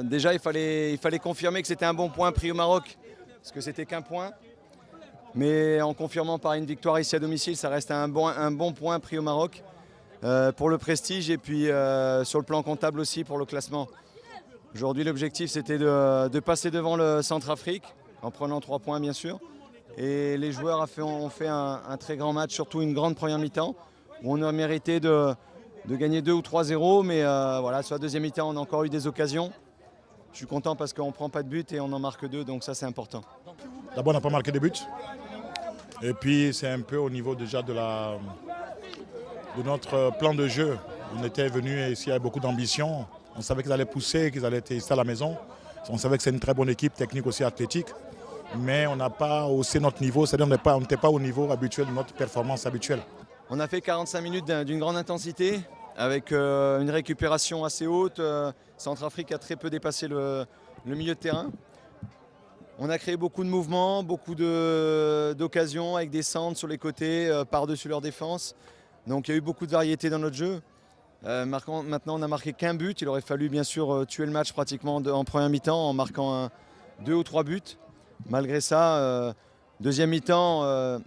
Déjà, il fallait confirmer que c'était un bon point pris au Maroc, parce que c'était qu'un point. Mais en confirmant par une victoire ici à domicile, ça reste un bon point pris au Maroc pour le prestige et puis sur le plan comptable aussi pour le classement. Aujourd'hui, l'objectif, c'était de passer devant le Centrafrique, en prenant 3 points bien sûr. Et les joueurs ont fait un très grand match, surtout une grande première mi-temps, où on a mérité de gagner 2 ou 3-0. Mais voilà, sur la deuxième mi-temps, on a encore eu des occasions. Je suis content parce qu'on ne prend pas de but et on en marque 2, donc ça c'est important. D'abord, on n'a pas marqué de but. Et puis, c'est un peu au niveau déjà de notre plan de jeu. On était venu ici avec beaucoup d'ambition. On savait qu'ils allaient pousser, qu'ils allaient être ici à la maison. On savait que c'est une très bonne équipe, technique aussi athlétique. Mais on n'a pas haussé notre niveau, c'est-à-dire on n'était pas au niveau habituel de notre performance habituelle. On a fait 45 minutes d'une grande intensité, avec une récupération assez haute. Centrafrique a très peu dépassé le milieu de terrain. On a créé beaucoup de mouvements, beaucoup d'occasions avec des centres sur les côtés, par-dessus leur défense. Donc il y a eu beaucoup de variété dans notre jeu. Maintenant on n'a marqué qu'un but. Il aurait fallu bien sûr tuer le match pratiquement en première mi-temps en marquant 2 ou 3 buts. Malgré ça, deuxième mi-temps,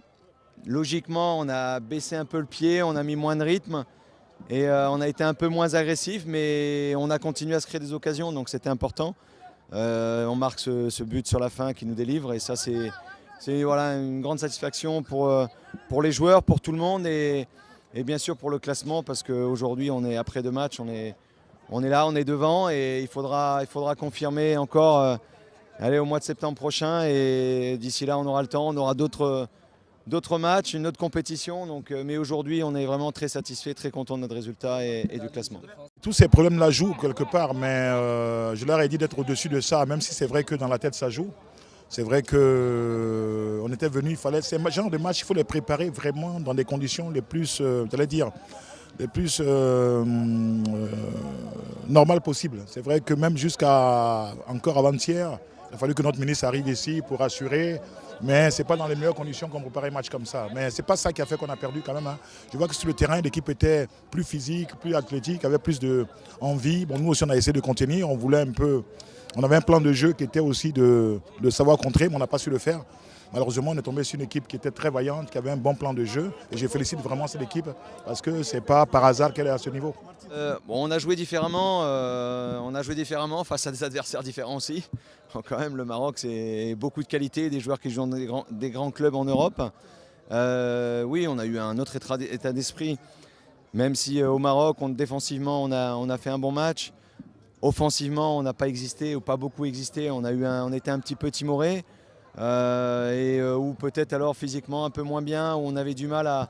logiquement on a baissé un peu le pied, on a mis moins de rythme. Et on a été un peu moins agressif, mais on a continué à se créer des occasions, donc c'était important. On marque ce but sur la fin qui nous délivre, et ça c'est voilà, une grande satisfaction pour les joueurs, pour tout le monde, et bien sûr pour le classement, parce qu'aujourd'hui on est après 2 matchs, on est là, on est devant, et il faudra confirmer encore au mois de septembre prochain, et d'ici là on aura le temps, on aura d'autres matchs, une autre compétition. Donc, mais aujourd'hui, on est vraiment très satisfait, très content de notre résultat et du classement. Tous ces problèmes-là jouent quelque part, mais je leur ai dit d'être au-dessus de ça, même si c'est vrai que dans la tête ça joue. C'est vrai qu'on était venu, ces genres de matchs, il faut les préparer vraiment dans des conditions les plus, normales possibles. C'est vrai que même jusqu'à encore avant-hier, il a fallu que notre ministre arrive ici pour assurer. Mais ce n'est pas dans les meilleures conditions qu'on prépare un match comme ça. Mais ce n'est pas ça qui a fait qu'on a perdu quand même. Hein. Je vois que sur le terrain, l'équipe était plus physique, plus athlétique, avait plus d'envie. Bon, nous aussi, on a essayé de contenir. On avait un plan de jeu qui était aussi de savoir contrer, mais on n'a pas su le faire. Malheureusement, on est tombé sur une équipe qui était très vaillante, qui avait un bon plan de jeu. Et je félicite vraiment cette équipe parce que ce n'est pas par hasard qu'elle est à ce niveau. On a joué différemment. Face à des adversaires différents aussi. Donc, quand même, le Maroc, c'est beaucoup de qualité, des joueurs qui jouent dans des grands clubs en Europe. Oui, on a eu un autre état d'esprit. Même si au Maroc, défensivement, on a fait un bon match. Offensivement, on n'a pas existé ou pas beaucoup existé. On était un petit peu timoré. Ou peut-être alors physiquement un peu moins bien, où on avait du mal à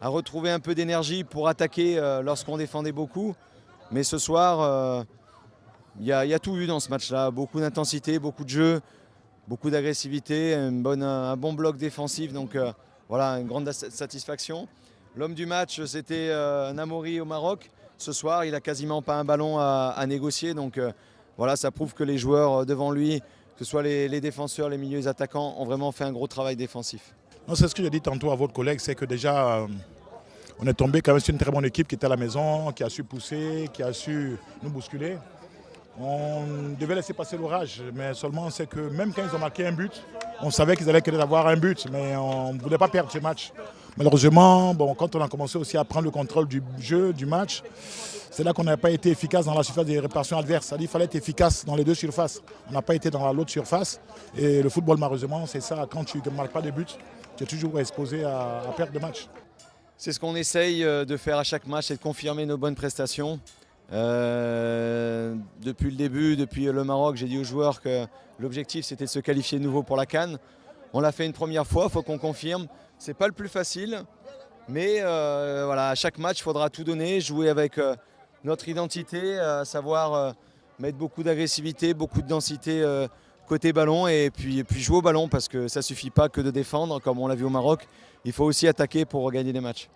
retrouver un peu d'énergie pour attaquer lorsqu'on défendait beaucoup. Mais ce soir, il y a tout eu dans ce match-là. Beaucoup d'intensité, beaucoup de jeu, beaucoup d'agressivité, un bon bloc défensif. Donc voilà, une grande satisfaction. L'homme du match, c'était Namori au Maroc. Ce soir, il n'a quasiment pas un ballon à négocier. Donc voilà, ça prouve que les joueurs devant lui, que ce soit les défenseurs, les milieux, les attaquants, ont vraiment fait un gros travail défensif. C'est ce que j'ai dit tantôt à votre collègue, c'est que déjà, on est tombé quand même sur une très bonne équipe qui était à la maison, qui a su pousser, qui a su nous bousculer. On devait laisser passer l'orage, mais seulement c'est que même quand ils ont marqué un but, on savait qu'ils allaient avoir un but, mais on ne voulait pas perdre ce match. Malheureusement, quand on a commencé aussi à prendre le contrôle du jeu, du match, c'est là qu'on n'a pas été efficace dans la surface des répartitions adverses. C'est-à-dire qu'il fallait être efficace dans les 2 surfaces. On n'a pas été dans l'autre surface. Et le football, malheureusement, c'est ça. Quand tu ne marques pas de but, tu es toujours exposé à perdre de match. C'est ce qu'on essaye de faire à chaque match, c'est de confirmer nos bonnes prestations. Depuis le début, depuis le Maroc, j'ai dit aux joueurs que l'objectif c'était de se qualifier de nouveau pour la CAN. On l'a fait une première fois, il faut qu'on confirme. C'est pas le plus facile, mais voilà, à chaque match, il faudra tout donner, jouer avec notre identité, savoir mettre beaucoup d'agressivité, beaucoup de densité côté ballon, et puis jouer au ballon, parce que ça ne suffit pas que de défendre comme on l'a vu au Maroc. Il faut aussi attaquer pour gagner des matchs.